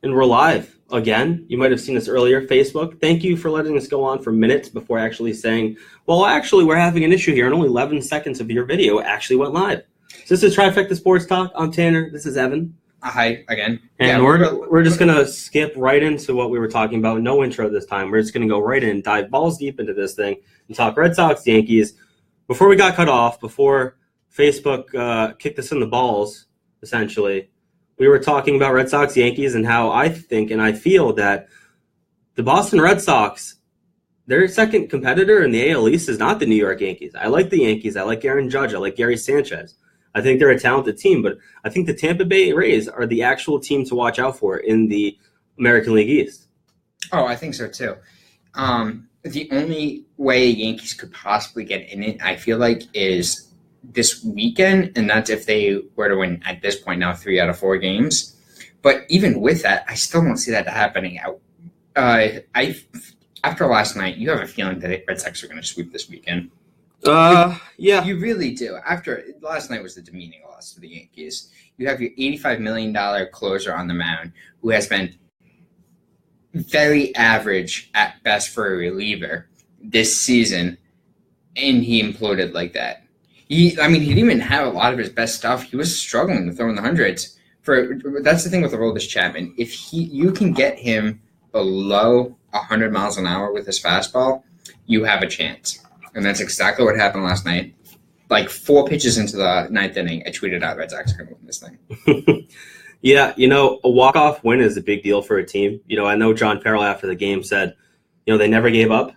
And we're live again. You might have seen this earlier. Facebook, thank you for letting us go on for minutes before actually saying, well, actually, we're having an issue here, and only 11 seconds of your video actually went live. So this is Trifecta Sports Talk. I'm Tanner. This is Evan. Hi, again. And we're just going to skip right into what we were talking about. No intro this time. We're just going to go right in, dive balls deep into this thing, and talk Red Sox, Yankees. Before we got cut off, before Facebook kicked us in the balls, essentially, we were talking about Red Sox, Yankees, and how I think and I feel that the Boston Red Sox, their second competitor in the AL East is not the New York Yankees. I like the Yankees. I like Aaron Judge. I like Gary Sanchez. I think they're a talented team, but I think the Tampa Bay Rays are the actual team to watch out for in the American League East. Oh, I think so too. The only way Yankees could possibly get in it, I feel like, is this weekend, and that's if they were to win at this point now 3 out of 4 games. But even with that, I still don't see that happening. After last night, you have a feeling that the Red Sox are going to sweep this weekend. Yeah. You really do. After last night was the demeaning loss to the Yankees. You have your $85 million closer on the mound who has been very average at best for a reliever this season, and he imploded like that. He didn't even have a lot of his best stuff. He was struggling to throw in the hundreds. That's the thing with Aroldis Chapman. If you can get him below 100 miles an hour with his fastball, you have a chance. And that's exactly what happened last night. Like 4 pitches into the 9th inning, I tweeted out Red Sox are going to win this thing. Yeah, a walk-off win is a big deal for a team. I know John Farrell after the game said, they never gave up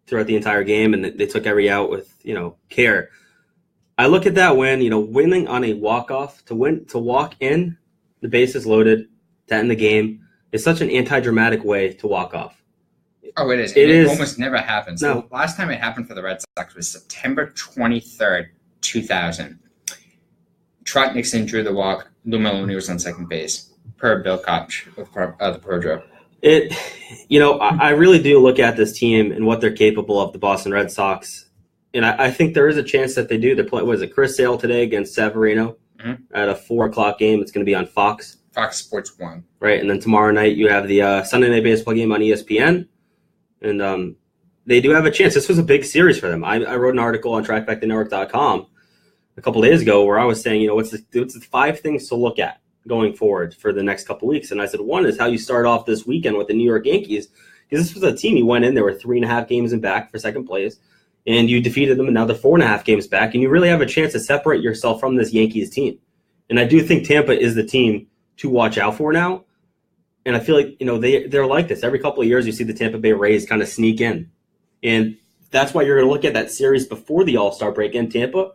throughout the entire game, and they took every out with, care. I look at that win, winning on a walk-off, to walk in, the bases loaded, to end the game, is such an anti-dramatic way to walk off. Oh, it is. It almost never happens. No. The last time it happened for the Red Sox was September 23rd, 2000. Trot Nixon drew the walk. Lou Maloney was on second base, per Bill Koch of the Prodro. I really do look at this team and what they're capable of, the Boston Red Sox. And I think there is a chance that they do. They're playing, Chris Sale today against Severino at a 4:00 game. It's going to be on Fox. Fox Sports 1. Right, and then tomorrow night you have the Sunday Night Baseball game on ESPN. And they do have a chance. This was a big series for them. I wrote an article on TrifectaNetwork.com a couple days ago where I was saying, what's the 5 things to look at going forward for the next couple weeks? And I said, one is how you start off this weekend with the New York Yankees, because this was a team you went in, there were 3.5 games in back for second place, and you defeated them, and now they're 4.5 games back, and you really have a chance to separate yourself from this Yankees team. And I do think Tampa is the team to watch out for now. And I feel like, they're like this. Every couple of years, you see the Tampa Bay Rays kind of sneak in. And that's why you're going to look at that series before the All-Star break in Tampa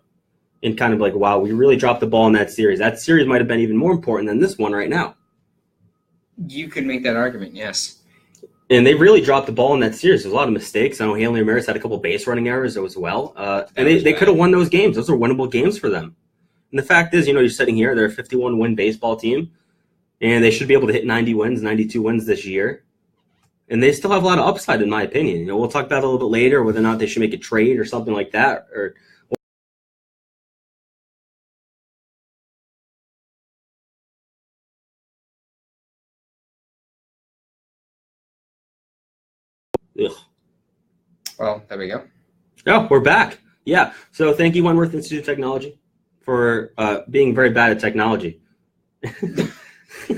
and kind of like, wow, we really dropped the ball in that series. That series might have been even more important than this one right now. You could make that argument, yes. And they really dropped the ball in that series. There's a lot of mistakes. I know Hanley Ramirez had a couple base running errors as well. And they could have won those games. Those are winnable games for them. And the fact is, you're sitting here, they're a 51-win baseball team. And they should be able to hit 90 wins, 92 wins this year. And they still have a lot of upside, in my opinion. We'll talk about it a little bit later, whether or not they should make a trade or something like that. Well, there we go. Oh, we're back. Yeah. So thank you, Wentworth Institute of Technology, for being very bad at technology.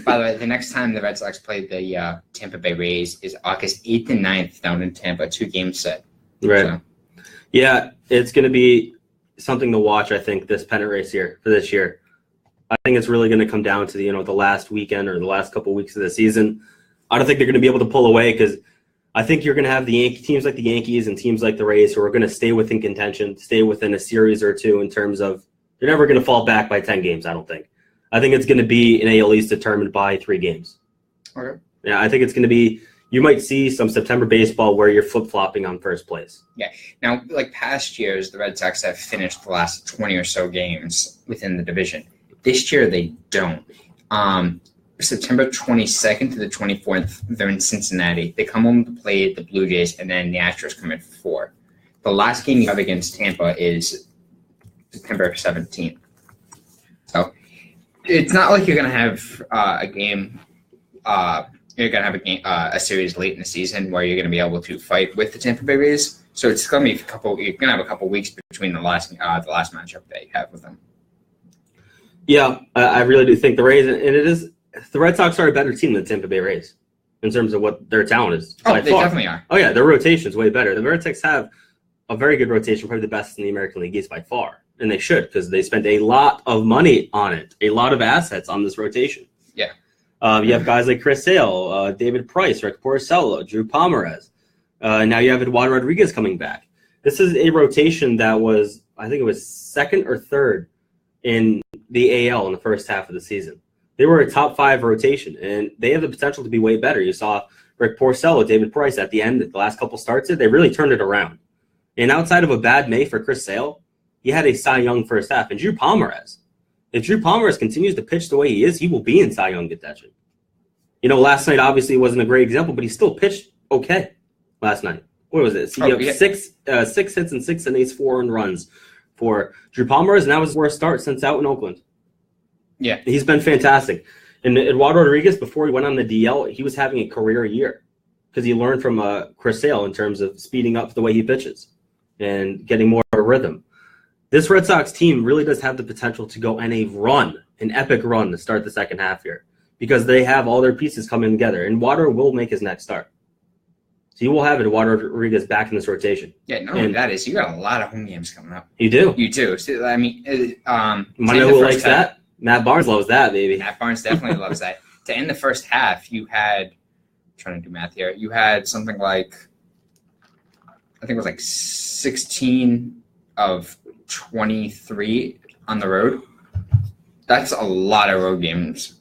By the way, the next time the Red Sox play the Tampa Bay Rays is August 8th and 9th down in Tampa, 2-game set. Right. So. Yeah, it's going to be something to watch, I think, this pennant race here for this year. I think it's really going to come down to the last weekend or the last couple of weeks of the season. I don't think they're going to be able to pull away because I think you're going to have teams like the Yankees and teams like the Rays who are going to stay within contention, stay within a series or two in terms of they're never going to fall back by 10 games, I don't think. I think it's going to be an AL East determined by 3 games. Okay. Yeah, I think it's going to be – you might see some September baseball where you're flip-flopping on first place. Yeah. Now, like past years, the Red Sox have finished the last 20 or so games within the division. This year, they don't. September 22nd to the 24th, they're in Cincinnati. They come home to play the Blue Jays, and then the Astros come in for 4. The last game you have against Tampa is September 17th. So it's not like you're going to have a game you're going to have a series late in the season where you're going to be able to fight with the Tampa Bay Rays. So it's going to be you're going to have a couple weeks between the last matchup that you have with them. Yeah, I really do think the Rays, and it is, the Red Sox are a better team than the Tampa Bay Rays in terms of what their talent is. Oh, they definitely are. Oh, yeah, their rotation is way better. The Red Sox have a very good rotation, probably the best in the American League East by far. And they should, because they spent a lot of money on it, a lot of assets on this rotation. Yeah. You have guys like Chris Sale, David Price, Rick Porcello, Drew Pomeranz. Now you have Eduardo Rodriguez coming back. This is a rotation that was, I think it was second or third in the AL in the first half of the season. They were a top 5 rotation, and they have the potential to be way better. You saw Rick Porcello, David Price at the end, the last couple starts, they really turned it around. And outside of a bad May for Chris Sale, he had a Cy Young first half. And Drew Pomeranz, if Drew Pomeranz continues to pitch the way he is, he will be in Cy Young contention. You know, last night obviously wasn't a great example, but he still pitched okay last night. What was it? Six hits and 6 innings, 4 earned runs for Drew Pomeranz, and that was his worst start since out in Oakland. Yeah. He's been fantastic. And Eduardo Rodriguez, before he went on the DL, he was having a career year because he learned from Chris Sale in terms of speeding up the way he pitches and getting more of a rhythm. This Red Sox team really does have the potential to go on an epic run to start the second half here because they have all their pieces coming together. And Water will make his next start. So you will have Eduardo Rodriguez back in this rotation. Yeah, not only that is you got a lot of home games coming up. You do. You do. So, I mean, you know who likes that? Matt Barnes loves that, baby. Matt Barnes definitely loves that. To end the first half, you had, I'm trying to do math here, you had something like, I think it was like 16 of 23 on the road. That's a lot of road games.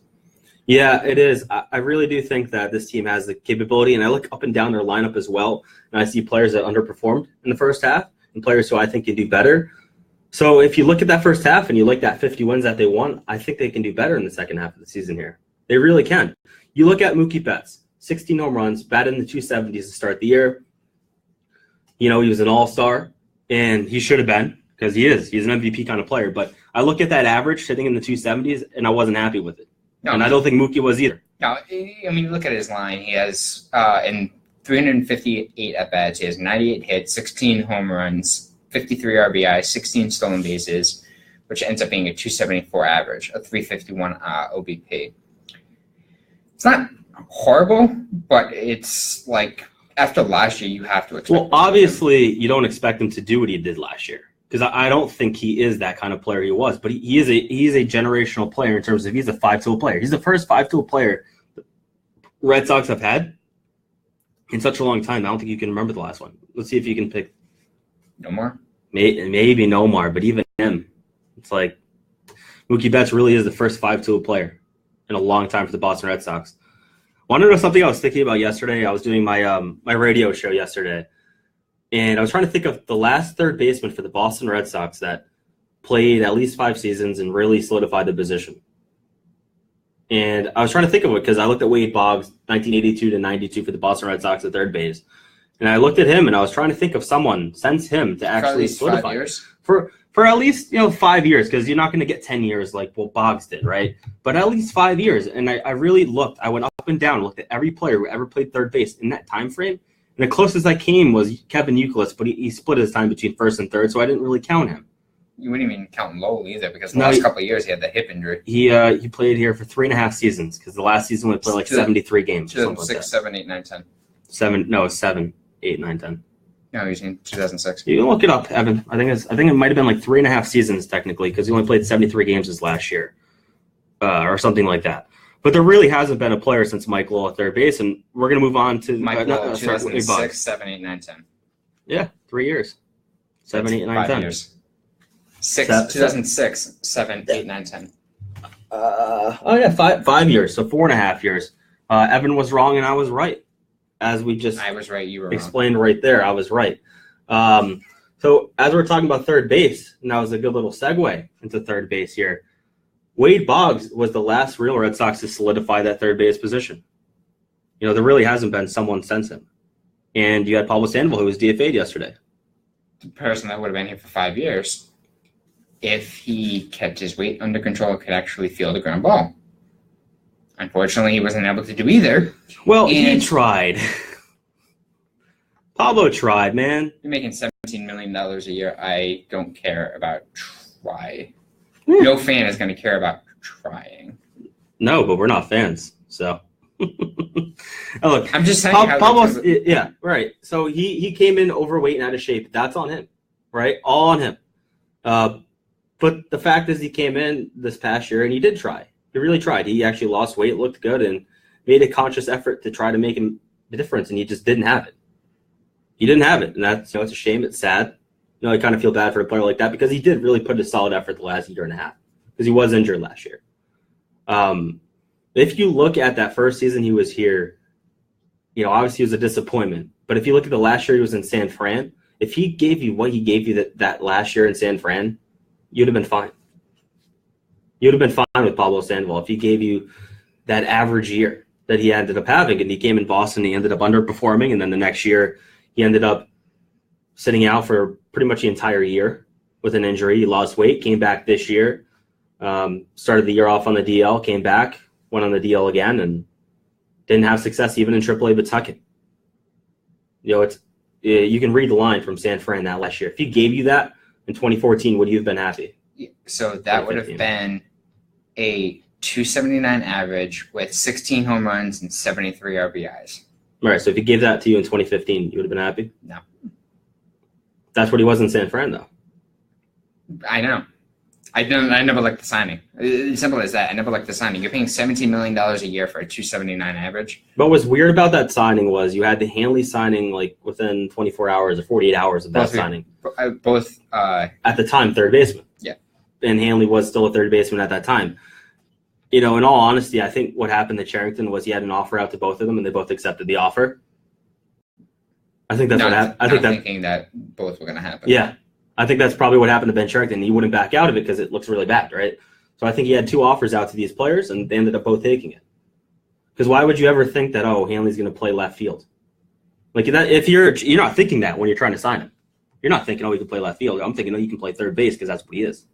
Yeah, it is. I really do think that this team has the capability, and I look up and down their lineup as well, and I see players that underperformed in the first half and players who I think can do better. So if you look at that first half and you like that 50 wins that they won, I think they can do better in the second half of the season here. They really can. You look at Mookie Betts, 16 home runs, batted in the 270s to start the year. You know, he was an all-star, and he should have been because he is. He's an MVP kind of player. But I look at that average sitting in the 270s, and I wasn't happy with it. No, and I don't think Mookie was either. No, I mean, look at his line. He has, in 358 at-bats, he has 98 hits, 16 home runs, 53 RBI, 16 stolen bases, which ends up being a 274 average, a 351 OBP. It's not horrible, but it's like after last year, you have to expect. Well, obviously, you don't expect him to do what he did last year because I don't think he is that kind of player he was. But he is a generational player in terms of he's a 5-tool player. He's the first 5-tool player the Red Sox have had in such a long time. I don't think you can remember the last one. Let's see if you can pick. Nomar? Maybe Nomar, but even him, it's like Mookie Betts really is the first 5-tool player in a long time for the Boston Red Sox. Want to know something I was thinking about yesterday? I was doing my my radio show yesterday, and I was trying to think of the last third baseman for the Boston Red Sox that played at least 5 seasons and really solidified the position. And I was trying to think of it because I looked at Wade Boggs, 1982 to 92 for the Boston Red Sox at third base. And I looked at him, and I was trying to think of someone since him to actually solidify. 5 years? For at least 5 years, because you're not going to get 10 years like what Boggs did, right? But at least 5 years. And I really looked. I went up and down, looked at every player who ever played third base in that time frame. And the closest I came was Kevin Youkilis, but he split his time between first and third, so I didn't really count him. You wouldn't even count Lowell either because the last couple of years he had the hip injury. He played here for 3.5 seasons because the last season we played like 73 games. 2006, 7, 8, 9, 10. 7, 8, 9, 10. No, he's in 2006. You can look it up, Evan. I think it might have been like 3.5 seasons technically because he only played 73 games this last year, or something like that. But there really hasn't been a player since Mike Lowell at third base, and we're going to move on to Mike Lowell, 2006, 7, 8, 9, 10. Yeah, 3 years. 7, 8, 9, 10. 5 years. 2006, 7, 8, 9, 10. 5 years, so 4.5 years. Evan was wrong and I was right. As we just I was right, you were explained wrong. Right there, I was right. So as we're talking about third base, and that was a good little segue into third base here. Wade Boggs was the last real Red Sox to solidify that third base position. There really hasn't been someone since him. And you had Pablo Sandoval, who was DFA'd yesterday. The person that would have been here for 5 years, if he kept his weight under control, could actually field a ground ball. Unfortunately, he wasn't able to do either. Well, he tried. Pablo tried, man. You're making $17 million a year. I don't care about try. No fan is going to care about trying. No, but we're not fans, so. Look, I'm just saying. Pablo, yeah, right. So he came in overweight and out of shape. That's on him, right? All on him. But the fact is, he came in this past year and he did try. He really tried. He actually lost weight, looked good, and made a conscious effort to try to make him the difference, and he just didn't have it. He didn't have it, and that's it's a shame. It's sad. I kind of feel bad for a player like that because he did really put a solid effort the last year and a half because he was injured last year. If you look at that first season he was here, obviously it was a disappointment. But if you look at the last year he was in San Fran, if he gave you what he gave you that last year in San Fran, you'd have been fine. You'd have been fine with Pablo Sandoval if he gave you that average year that he ended up having. And he came in Boston, he ended up underperforming, and then the next year he ended up sitting out for pretty much the entire year with an injury. He lost weight, came back this year, started the year off on the DL, came back, went on the DL again, and didn't have success even in AAA Pawtucket. You can read the line from San Fran that last year. If he gave you that in 2014, would you have been happy? So that would have been a 279 average with 16 home runs and 73 RBIs. All right, so if he gave that to you in 2015, you would have been happy? No. That's what he was in San Fran, though. I know. I never liked the signing. It's simple as that. I never liked the signing. You're paying $17 million a year for a 279 average. But what's weird about that signing was you had the Hanley signing within 24 hours or 48 hours of that signing. Both. At the time, third baseman. Yeah. And Hanley was still a third baseman at that time. In all honesty, I think what happened to Cherington was he had an offer out to both of them, and they both accepted the offer. I think that's what happened. Thinking that both were going to happen. Yeah. I think that's probably what happened to Ben Cherington. He wouldn't back out of it because it looks really bad, right? So I think he had two offers out to these players, and they ended up both taking it. Because why would you ever think that, Hanley's going to play left field? If you're not thinking that when you're trying to sign him. You're not thinking, he can play left field. I'm thinking, he can play third base because that's what he is.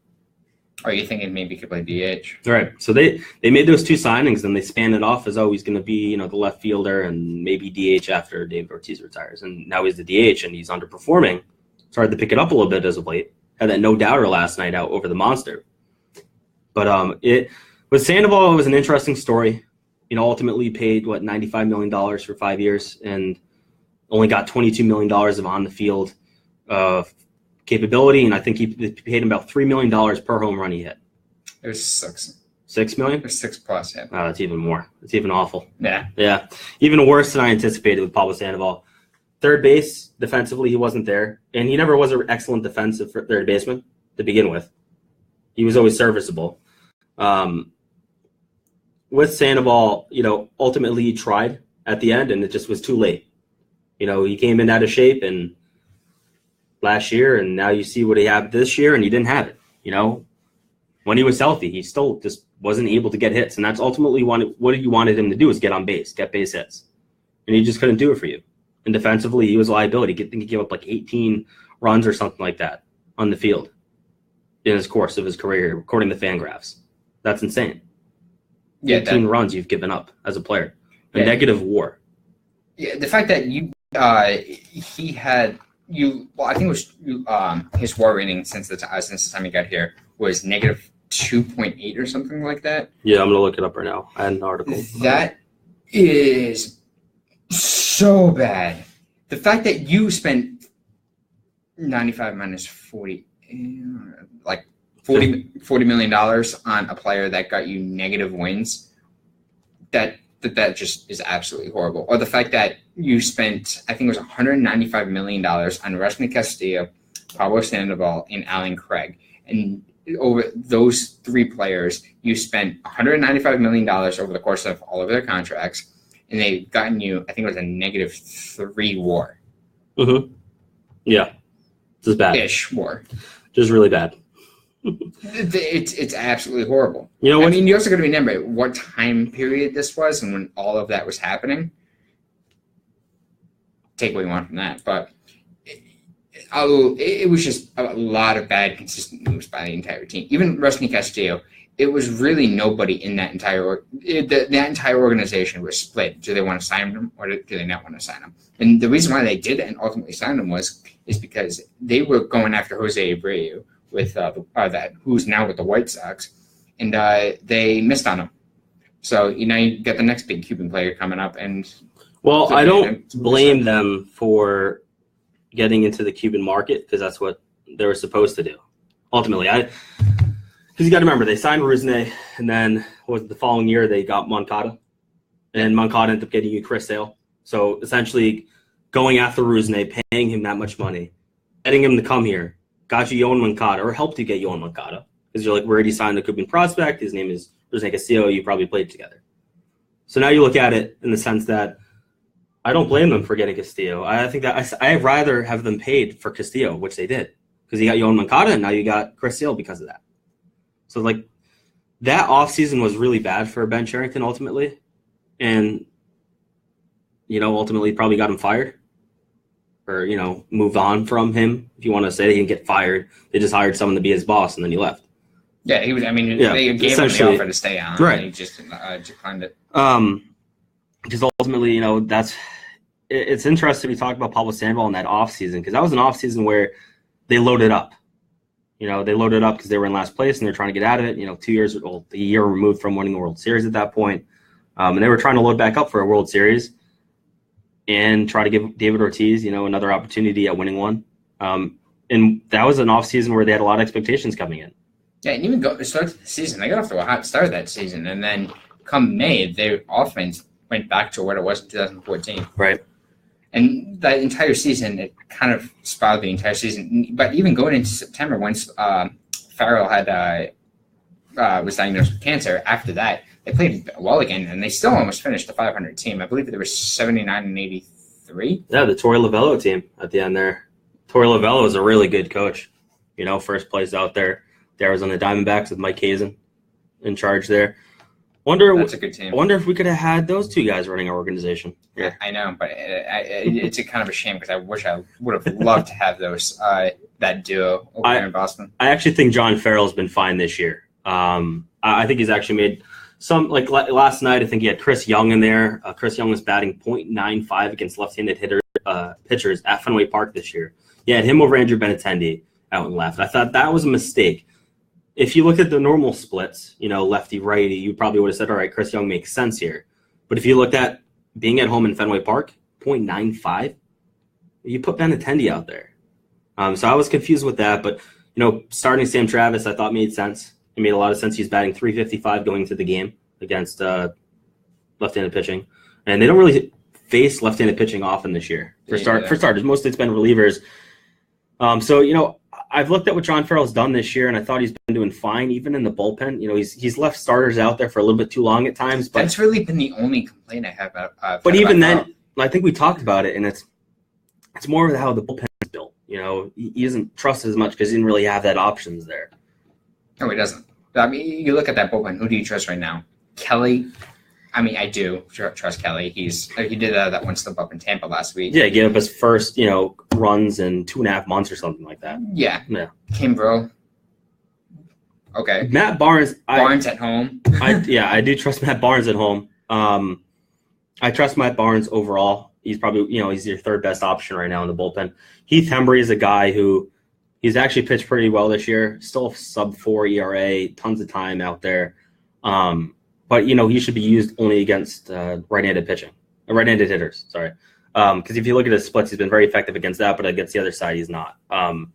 Or you thinking maybe he could play DH? All right. So they made those two signings, and they spanned it off as, he's going to be, the left fielder and maybe DH after David Ortiz retires. And now he's the DH, and he's underperforming. Started to pick it up a little bit as of late. Had that no-doubter last night out over the Monster. But with Sandoval, it was an interesting story. Ultimately paid, $95 million for 5 years and only got $22 million of on-the-field capability, and I think he paid him about $3 million per home run he hit. It was $6. $6 million? It was $6+, yeah. Oh, that's even more. It's even awful. Yeah. Yeah. Even worse than I anticipated with Pablo Sandoval. Third base, defensively, he wasn't there. And he never was an excellent defensive third baseman to begin with. He was always serviceable. With Sandoval, ultimately he tried at the end, and it just was too late. He came in out of shape and last year, and now you see what he had this year, and he didn't have it. When he was healthy, he still just wasn't able to get hits, and that's ultimately what you wanted him to do is get on base, get base hits. And he just couldn't do it for you. And defensively, he was a liability. I think he gave up 18 runs or something like that on the field in his course of his career, according to Fangraphs. That's insane. Yeah, 18 runs you've given up as a player. A negative WAR. Yeah, the fact that he had I think it was his WAR rating since the time he got here was negative 2.8 or something like that. Yeah, I'm gonna look it up right now. I had an article. That is so bad. The fact that you spent 95 minus 40, $40 million on a player that got you negative wins, that just is absolutely horrible. Or the fact that you spent, I think it was $195 million on Rusney Castillo, Pablo Sandoval, and Allen Craig. And over those three players, you spent $195 million over the course of all of their contracts, and they've gotten you, I think it was a negative 3 WAR. Mm-hmm. Yeah. This is bad. Ish WAR. Just really bad. It's absolutely horrible. You also got to remember what time period this was and when all of that was happening. Take what you want from that, but it was just a lot of bad, consistent moves by the entire team. Even Rusney Castillo, it was really nobody in that that entire organization was split. Do they want to sign him or do they not want to sign him? And the reason why they did and ultimately signed him is because they were going after Jose Abreu who's now with the White Sox, and they missed on him. So you get the next big Cuban player coming up, and I don't blame them for getting into the Cuban market because that's what they were supposed to do. Ultimately, because you got to remember they signed Rusney, and then the following year they got Moncada, and Moncada ended up getting you Chris Sale. So essentially, going after Rusney, paying him that much money, getting him to come here, got you Yohan Moncada, or helped you get Yohan Moncada, because you're like, we already signed a Cuban prospect. His name is Rusney Castillo. You probably played together. So now you look at it in the sense that I don't blame them for getting Castillo. I think that I'd rather have them paid for Castillo, which they did, because you got Yohan Moncada, and now you got Chris Sale because of that. So, that offseason was really bad for Ben Cherington ultimately. And, ultimately probably got him fired or, moved on from him. If you want to say he didn't get fired, they just hired someone to be his boss, and then he left. Yeah, he was. I mean, they gave him the offer to stay on, right? And he just declined it. Because ultimately, it's interesting we talk about Pablo Sandoval in that offseason, because that was an offseason where they loaded up. They loaded up because they were in last place and they're trying to get out of it. A year removed from winning the World Series at that point, and they were trying to load back up for a World Series and try to give David Ortiz, another opportunity at winning one. And that was an offseason where they had a lot of expectations coming in. Yeah, and even start the season, they got off to a hot start that season, and then come May, their offense went back to what it was in 2014. Right. And that entire season, it kind of spiraled the entire season. But even going into September, once Farrell was diagnosed with cancer, after that, they played well again, and they still almost finished the 500 team. I believe there was 79 and 83. Yeah, the Torey Lovullo team at the end there. Torey Lovullo is a really good coach. First place out there. The Arizona Diamondbacks with Mike Hazen in charge there. That's a good team. I wonder if we could have had those two guys running our organization. Yeah, I know, but it's a kind of a shame because I wish I would have loved to have those that duo over there in Boston. I actually think John Farrell's been fine this year. I think he's actually made some, last night, I think he had Chris Young in there. Chris Young was batting .95 against left-handed pitchers at Fenway Park this year. He had him over Andrew Benintendi out and left. I thought that was a mistake. If you look at the normal splits, lefty, righty, you probably would have said, all right, Chris Young makes sense here. But if you looked at being at home in Fenway Park, .95, you put Benintendi out there. So I was confused with that. But, starting Sam Travis, I thought made sense. It made a lot of sense. He's batting .355 going into the game against left-handed pitching. And they don't really face left-handed pitching often this year. For starters, mostly it's been relievers. I've looked at what John Farrell's done this year, and I thought he's been doing fine, even in the bullpen. He's left starters out there for a little bit too long at times. But that's really been the only complaint I have about. But even then, I think we talked about it, and it's more of how the bullpen is built. He doesn't trust as much because he didn't really have that options there. No, he doesn't. I mean, you look at that bullpen. Who do you trust right now? Kelly. I mean, I do trust Kelly. He did that one slip up in Tampa last week. Yeah, he gave up his first, runs in 2.5 months or something like that. Yeah. Kimbrough. Okay. Matt Barnes. Barnes at home. I do trust Matt Barnes at home. I trust Matt Barnes overall. He's probably, he's your third best option right now in the bullpen. Heath Hembry is a guy who he's actually pitched pretty well this year. Still sub-4 ERA, tons of time out there. But, he should be used only against right-handed hitters, sorry. Because if you look at his splits, he's been very effective against that, but against the other side, he's not. And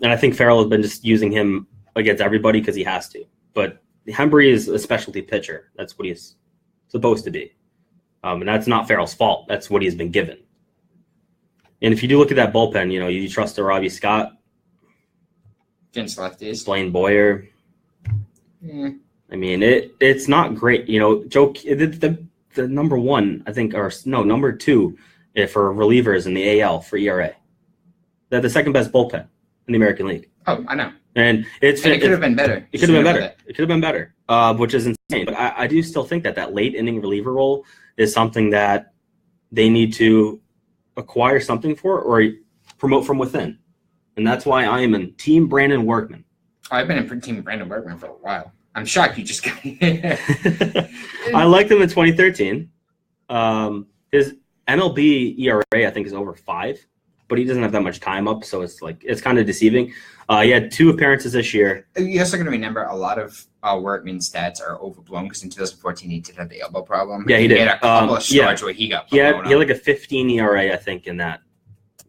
I think Farrell has been just using him against everybody because he has to. But Hembry is a specialty pitcher. That's what he's supposed to be. And that's not Farrell's fault. That's what he's been given. And if you do look at that bullpen, you trust the Robbie Scott. Against lefties. Blaine Boyer. Yeah. I mean, it's not great. Joe, the number one, I think, number two for relievers in the AL for ERA. They're the second best bullpen in the American League. Oh, I know. And it could have been better. It could have been better. Which is insane. But I do still think that late inning reliever role is something that they need to acquire something for or promote from within. And that's why I am in Team Brandon Workman. I've been in Team Brandon Workman for a while. I'm shocked you just got I liked him in 2013. His MLB ERA, I think, is over 5, but he doesn't have that much time up, so it's kind of deceiving. He had 2 appearances this year. You're also going to remember a lot of Workman's stats are overblown because in 2014 he did have the elbow problem. Yeah, he did. He had a couple of starts where he got he had like a 15 ERA, I think, in that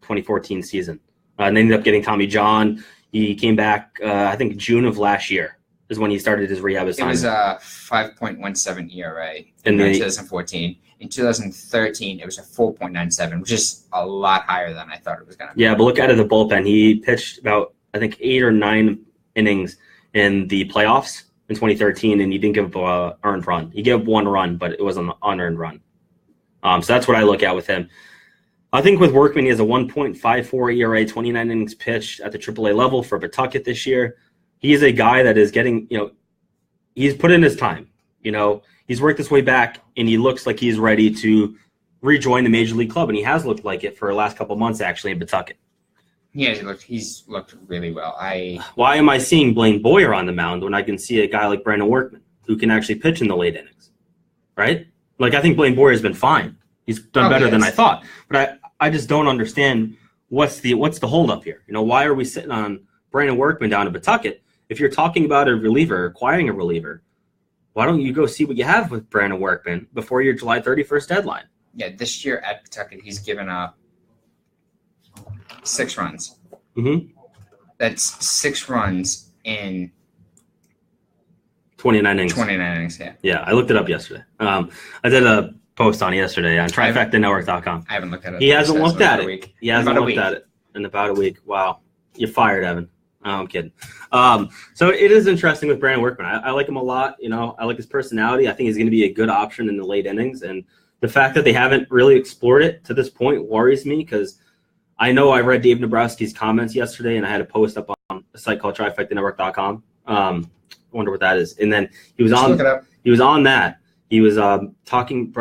2014 season. And they ended up getting Tommy John. He came back, I think, June of last year is when he started his rehab assignment. It was a 5.17 ERA in 2014. In 2013, it was a 4.97, which is a lot higher than I thought it was going to be. Yeah, but look out of the bullpen. He pitched about, I think, 8 or 9 innings in the playoffs in 2013, and he didn't give up an earned run. He gave up 1 run, but it was an unearned run. So that's what I look at with him. I think with Workman, he has a 1.54 ERA, 29 innings pitched at the AAA level for Pawtucket this year. He is a guy that is getting, he's put in his time. He's worked his way back, and he looks like he's ready to rejoin the Major League club, and he has looked like it for the last couple of months, actually, in Pawtucket. Yeah, he's looked really well. Why am I seeing Blaine Boyer on the mound when I can see a guy like Brandon Workman who can actually pitch in the late innings, right? Like, I think Blaine Boyer has been fine. He's done better than I thought, but I just don't understand what's the holdup here. Why are we sitting on Brandon Workman down in Pawtucket? If you're talking about a reliever, acquiring a reliever, why don't you go see what you have with Brandon Workman before your July 31st deadline? Yeah, this year at Pawtucket, he's given up 6 runs. Mm-hmm. That's 6 runs in 29 innings. 29 innings, yeah. Yeah, I looked it up yesterday. I did a post on it yesterday on TrifectaNetwork.com. I haven't looked at it. He hasn't looked at it. He hasn't looked at it in about a week. Wow. You're fired, Evan. Oh, I'm kidding. So it is interesting with Brandon Workman. I like him a lot. I like his personality. I think he's going to be a good option in the late innings. And the fact that they haven't really explored it to this point worries me because I know I read Dave Nabrowski's comments yesterday, and I had a post up on a site called TrifectaNetwork.com. I wonder what that is. And then he was on that. He was talking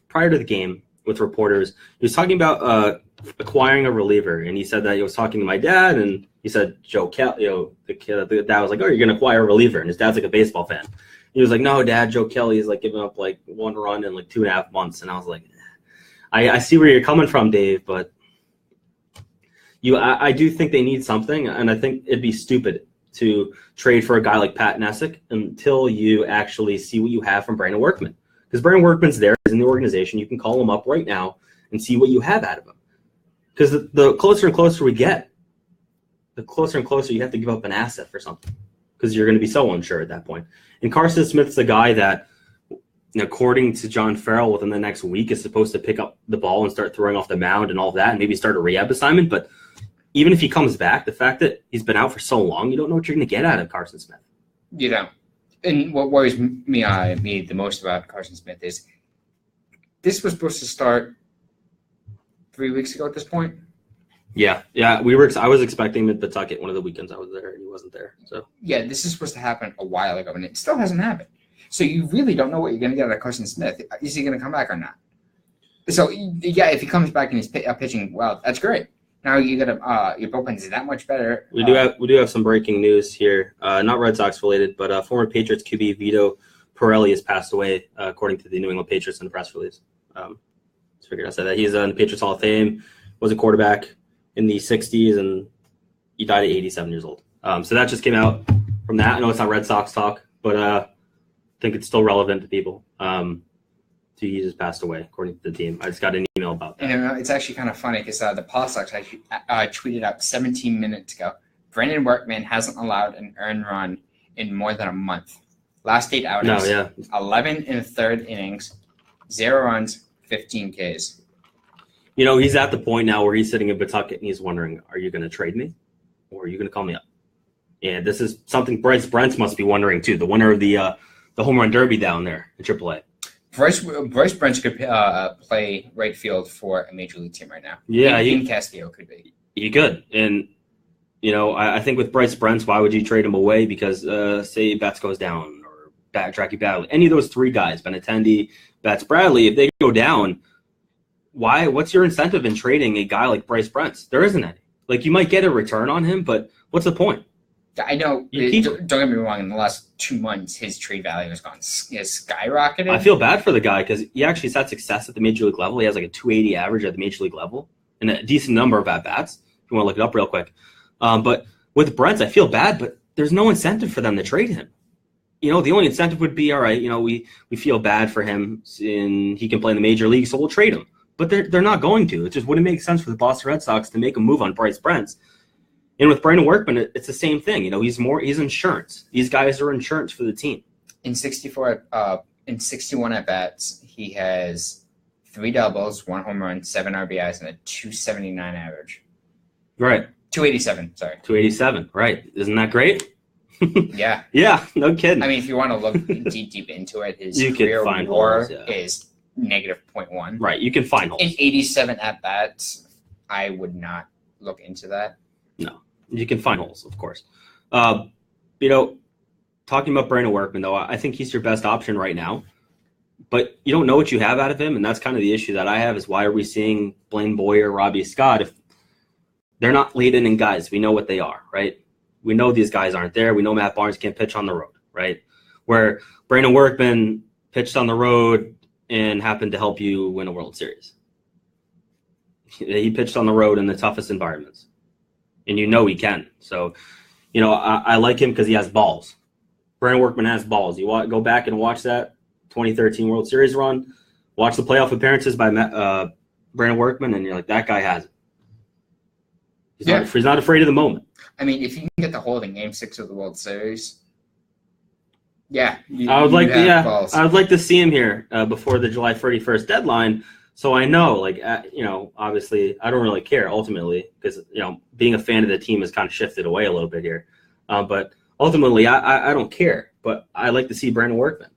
prior to the game with reporters. He was talking about acquiring a reliever, and he said that he was talking to my dad, and he said Joe Kelly, the dad was like, "Oh, you're going to acquire a reliever," and his dad's like a baseball fan. He was like, "No, Dad, Joe Kelly is like giving up like 1 run in like 2.5 months," and I was like, "I see where you're coming from, Dave, but I do think they need something, and I think it'd be stupid to trade for a guy like Pat Nessick until you actually see what you have from Brandon Workman. Because Brandon Workman's there, he's in the organization. You can call him up right now and see what you have out of him. Because the closer and closer we get, the closer and closer you have to give up an asset for something. Because you're going to be so unsure at that point. And Carson Smith's the guy that, according to John Farrell, within the next week is supposed to pick up the ball and start throwing off the mound and all that, and maybe start a rehab assignment. But even if he comes back, the fact that he's been out for so long, you don't know what you're going to get out of Carson Smith. You don't. And what worries me the most about Carson Smith is this was supposed to start 3 weeks ago at this point. Yeah. I was expecting him at Pawtucket one of the weekends I was there, and he wasn't there. So yeah, this is supposed to happen a while ago, and it still hasn't happened. So you really don't know what you're going to get out of Carson Smith. Is he going to come back or not? So yeah, if he comes back and he's pitching well, that's great. Now you got your bullpen is that much better. We do have some breaking news here, not Red Sox related, but former Patriots QB Vito Pirelli has passed away, according to the New England Patriots in a press release. Just figured I'd say that he's in the Patriots Hall of Fame, was a quarterback in the '60s, and he died at 87 years old. So that just came out from that. I know it's not Red Sox talk, but I think it's still relevant to people. He just passed away, according to the team. I just got an email about that. And it's actually kind of funny because the Paw Sox tweeted out 17 minutes ago, Brandon Workman hasn't allowed an earned run in more than a month. Last 8 outings, 11 in the third innings, 0 runs, 15 Ks. He's at the point now where he's sitting in Pawtucket and he's wondering, are you going to trade me or are you going to call me up? And this is something Bryce Brents must be wondering too, the winner of the home run derby down there in AAA. Bryce Brents could play right field for a major league team right now. Yeah, Ian Castillo could be. He could, and I think with Bryce Brents, why would you trade him away? Because say Betts goes down or Jackie Bradley, any of those 3 guys, Benintendi, Betts, Bradley, if they go down, why? What's your incentive in trading a guy like Bryce Brents? There isn't any. Like, you might get a return on him, but what's the point? I know. You keep Don't get me wrong. In the last 2 months, his trade value has skyrocketed. I feel bad for the guy because he actually has had success at the major league level. He has like a 280 average at the major league level and a decent number of at bats. If you want to look it up real quick, but with Brents, I feel bad, but there's no incentive for them to trade him. The only incentive would be, all right, we feel bad for him and he can play in the major league, so we'll trade him. But they're not going to. It just wouldn't make sense for the Boston Red Sox to make a move on Bryce Brents. And with Brandon Workman, it's the same thing. He's insurance. These guys are insurance for the team. In 61 at bats, he has 3 doubles, 1 home run, 7 RBIs, and a 279 average. Right. 287. Sorry. 287. Right. Isn't that great? Yeah. Yeah. No kidding. I mean, if you want to look deep into it, his you career find WAR holes, yeah. is -0.1. Right. You can find holes. In 87 at bats, I would not look into that. No. You can find holes, of course. Talking about Brandon Workman, though, I think he's your best option right now. But you don't know what you have out of him, and that's kind of the issue that I have is why are we seeing Blaine Boyer, Robbie Scott if they're not lead inning guys? We know what they are, right? We know these guys aren't there. We know Matt Barnes can't pitch on the road, right? Where Brandon Workman pitched on the road and happened to help you win a World Series. He pitched on the road in the toughest environments. And he can. So, I like him because he has balls. Brandon Workman has balls. You go back and watch that 2013 World Series run, watch the playoff appearances by Brandon Workman, and you're like, that guy has it. He's not afraid of the moment. I mean, if you can get the hold in Game 6 of the World Series, yeah. I would like to see him here before the July 31st deadline. So I know, obviously, I don't really care ultimately because, being a fan of the team has kind of shifted away a little bit here. But ultimately, I don't care. But I like to see Brandon Workman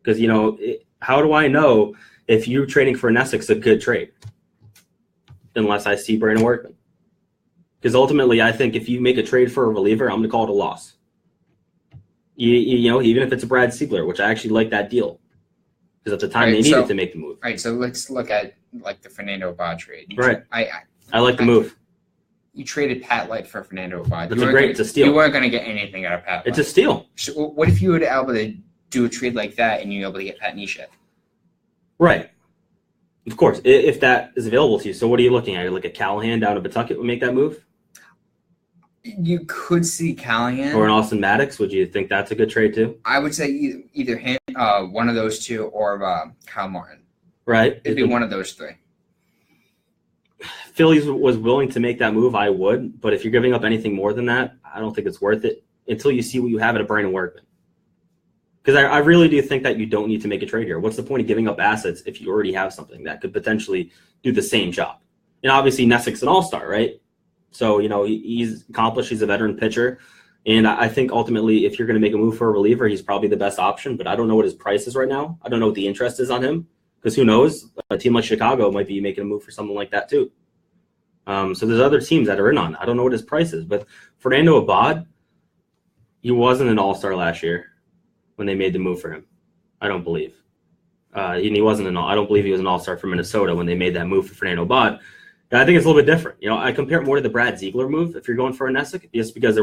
because, how do I know if you trading for Nessic's is a good trade unless I see Brandon Workman? Because ultimately, I think if you make a trade for a reliever, I'm going to call it a loss. Even if it's a Brad Siegler, which I actually like that deal. Because at the time they needed to make the move. Right, so let's look at the Fernando Abad trade. I like the move. You traded Pat Light for Fernando Abad. It's a steal. You weren't going to get anything out of Pat Light. It's a steal. So what if you were able to do a trade like that and you were able to get Pat Neshek? Right. Of course, if that is available to you. So what are you looking at? You look at Callahan down to Pawtucket would make that move? You could see Callahan. Or an Austin Maddox. Would you think that's a good trade too? I would say either him, one of those two, or Kyle Martin. Right. It'd be one of those 3. Phillies was willing to make that move, I would. But if you're giving up anything more than that, I don't think it's worth it until you see what you have at a Brandon Workman. Because I really do think that you don't need to make a trade here. What's the point of giving up assets if you already have something that could potentially do the same job? And obviously Nessic's an all-star, right? So, he's accomplished. He's a veteran pitcher. And I think ultimately if you're going to make a move for a reliever, he's probably the best option. But I don't know what his price is right now. I don't know what the interest is on him. Because who knows? A team like Chicago might be making a move for someone like that too. So there's other teams that are in on it. I don't know what his price is. But Fernando Abad, he wasn't an all-star last year when they made the move for him. I don't believe. And he wasn't I don't believe he was an all-star for Minnesota when they made that move for Fernando Abad. I think it's a little bit different. I compare it more to the Brad Ziegler move if you're going for a Nessick, just because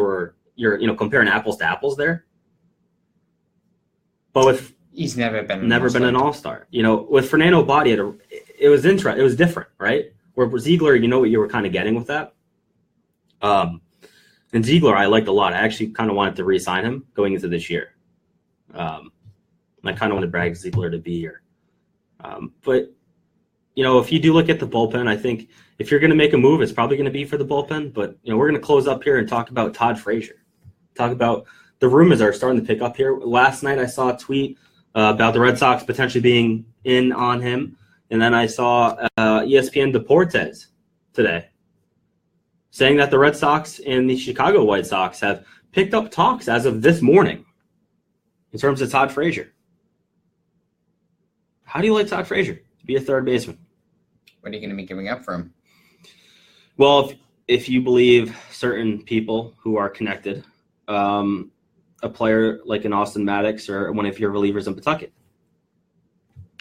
you're comparing apples to apples there. But he's never been an all-star. With Fernando Abad, it was interesting. It was different, right? Where Ziegler, what you were kind of getting with that. And Ziegler, I liked a lot. I actually kind of wanted to re-sign him going into this year. I kind of wanted Brad Ziegler to be here. But if you do look at the bullpen, I think if you're going to make a move, it's probably going to be for the bullpen. But, we're going to close up here and talk about Todd Frazier. Talk about the rumors are starting to pick up here. Last night I saw a tweet about the Red Sox potentially being in on him. And then I saw ESPN Deportes today saying that the Red Sox and the Chicago White Sox have picked up talks as of this morning in terms of Todd Frazier. How do you like Todd Frazier to be a third baseman? What are you going to be giving up for him? Well, if you believe certain people who are connected, a player like an Austin Maddox or one of your relievers in Pawtucket.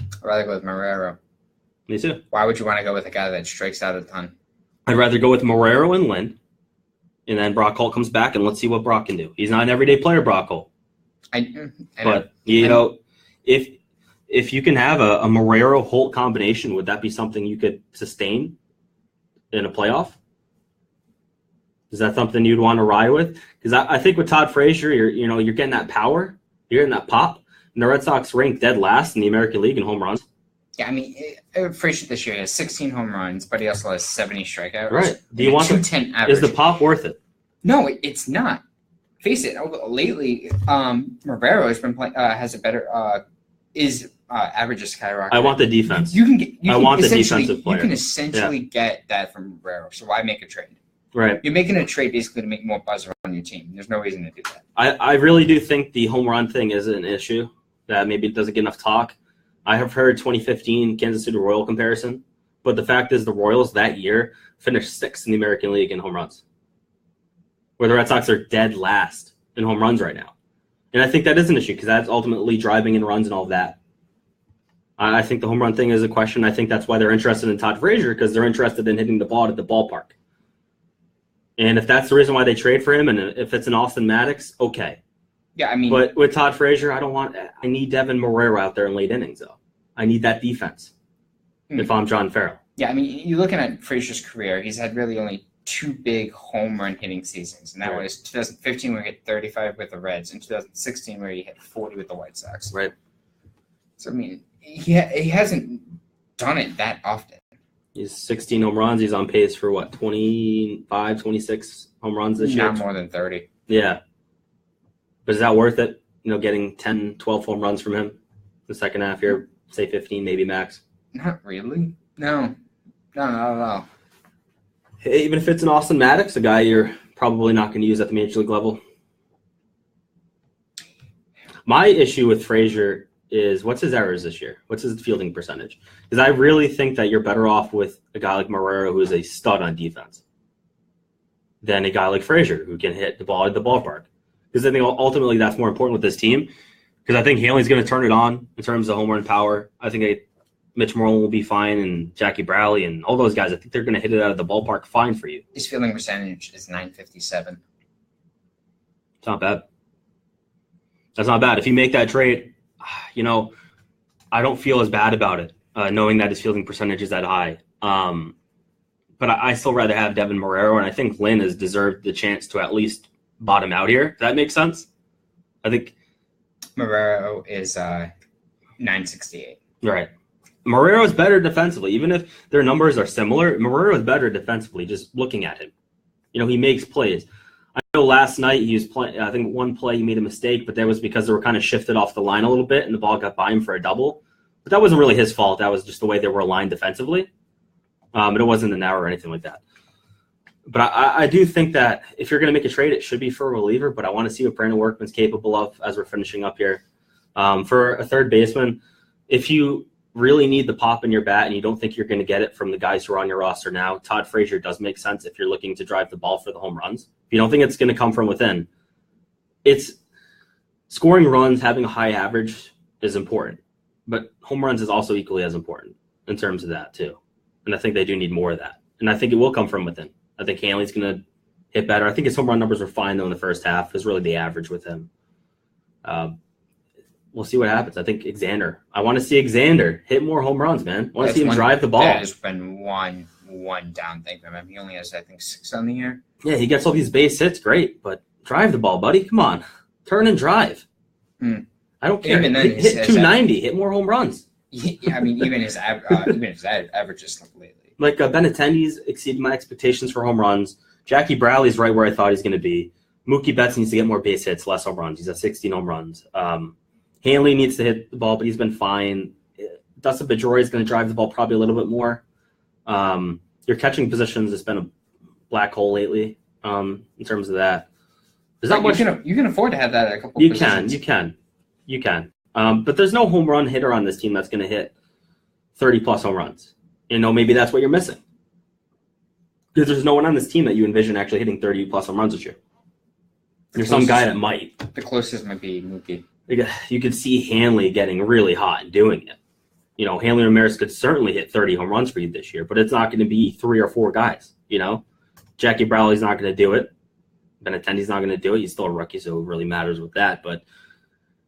I'd rather go with Marrero. Me too. Why would you want to go with a guy that strikes out a ton? I'd rather go with Marrero and Lynn And then Brock Holt comes back, and let's see what Brock can do. He's not an everyday player, Brock Holt. But if you can have a Marrero Holt combination, would that be something you could sustain in a playoff? Is that something you'd want to ride with? Because I think with Todd Frazier, you're getting that power, you're getting that pop, and the Red Sox rank dead last in the American League in home runs. Yeah, I mean, Frazier this year has 16 home runs, but he also has 70 strikeouts. Right. Do you want 210 average? Is the pop worth it? No, it's not. Face it. Lately, Marrero has been playing. Has a better. Average is skyrocketing. I want the defense. I want the defensive player. You can essentially get that from Marrero. So why make a trade? Right. You're making a trade basically to make more buzz around your team. There's no reason to do that. I really do think the home run thing is an issue that maybe it doesn't get enough talk. I have heard 2015 Kansas City Royal comparison, but the fact is the Royals that year finished 6th in the American League in home runs, where the Red Sox are dead last in home runs right now. And I think that is an issue because that's ultimately driving in runs and all of that. I think the home run thing is a question. I think that's why they're interested in Todd Frazier, because they're interested in hitting the ball at the ballpark. And if that's the reason why they trade for him, and if it's an Austin Maddox, okay. Yeah, I mean, but with Todd Frazier, I need Devin Marrero out there in late innings, though. I need that defense if I'm John Farrell. Yeah, I mean, you're looking at Frazier's career. He's had really only 2 big home run hitting seasons, and that was 2015 where he hit 35 with the Reds, and 2016 where he hit 40 with the White Sox. Right. So, I mean, he hasn't done it that often. He's 16 home runs. He's on pace for, 25, 26 home runs this year? Not more than 30. Yeah. But is that worth it, getting 10, 12 home runs from him in the second half here? Say 15, maybe max? Not really. No, not at all. Hey, even if it's an Austin Maddox, a guy you're probably not going to use at the major league level. My issue with Frazier is what's his errors this year? What's his fielding percentage? Because I really think that you're better off with a guy like Marrero, who is a stud on defense, than a guy like Frazier, who can hit the ball at the ballpark. Because I think ultimately that's more important with this team. Because I think Hanley's going to turn it on in terms of home run power. I think Mitch Moreland will be fine, and Jackie Bradley and all those guys. I think they're going to hit it out of the ballpark fine for you. His fielding percentage is .957. It's not bad. That's not bad. If you make that trade, I don't feel as bad about it, knowing that his fielding percentage is that high. But I still rather have Devin Marrero, and I think Lynn has deserved the chance to at least bottom out here. Does that make sense? I think Marrero is .968. Right. Marrero is better defensively. Even if their numbers are similar, Marrero is better defensively just looking at him. He makes plays. I know last night he was playing, I think one play he made a mistake, but that was because they were kind of shifted off the line a little bit and the ball got by him for a double. But that wasn't really his fault. That was just the way they were aligned defensively. But it wasn't an error or anything like that. But I do think that if you're going to make a trade, it should be for a reliever, but I want to see what Brandon Workman's capable of as we're finishing up here. For a third baseman, if you really need the pop in your bat and you don't think you're going to get it from the guys who are on your roster now, Todd Frazier does make sense if you're looking to drive the ball for the home runs. If you don't think it's going to come from within, it's scoring runs, having a high average is important, but home runs is also equally as important in terms of that too. And I think they do need more of that. And I think it will come from within. I think Hanley's going to hit better. I think his home run numbers were fine though in the first half. It was really the average with him. We'll see what happens. I think I want to see Xander hit more home runs, man. I want to see him drive the ball. That has been one down thing from him. He only has, I think, 6 on the year. Yeah, he gets all these base hits. Great, but drive the ball, buddy. Come on. Turn and drive. I don't care. Hit 290. Hit more home runs. Yeah, I mean, even his averages lately. Like Benintendi's exceeded my expectations for home runs. Jackie Bradley's right where I thought he's going to be. Mookie Betts needs to get more base hits, less home runs. He's at 16 home runs. Hanley needs to hit the ball, but he's been fine. Dustin Pedroia is going to drive the ball probably a little bit more. Your catching positions has been a black hole lately in terms of that. There's not much. You can afford to have that at a couple. You can. But there's no home run hitter on this team that's going to hit 30-plus home runs. Maybe that's what you're missing. Because there's no one on this team that you envision actually hitting 30-plus home runs this year. There's some guy that might. The closest might be Mookie. You could see Hanley getting really hot and doing it. Hanley Ramirez could certainly hit 30 home runs for you this year, but it's not going to be 3 or 4 guys. Jackie Bradley's not going to do it. Benintendi's not going to do it. He's still a rookie, so it really matters with that. But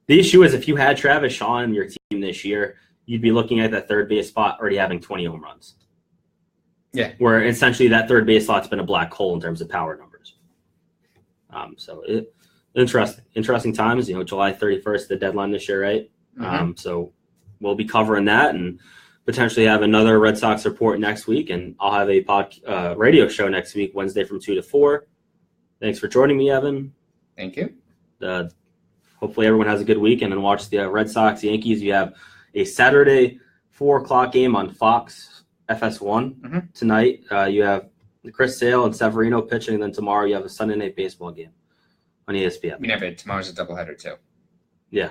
the issue is if you had Travis Shaw on your team this year, you'd be looking at that third base spot already having 20 home runs. Yeah. Where essentially that third base slot's been a black hole in terms of power numbers. Interesting times. July 31st, the deadline this year, right? Mm-hmm. So we'll be covering that and potentially have another Red Sox report next week. And I'll have a radio show next week, Wednesday from 2 to 4. Thanks for joining me, Evan. Thank you. Hopefully everyone has a good weekend and watch the Red Sox Yankees. You have a Saturday 4:00 game on Fox FS1 tonight. You have Chris Sale and Severino pitching, and then tomorrow you have a Sunday night baseball game on ESPN. Tomorrow's a doubleheader too. Yeah.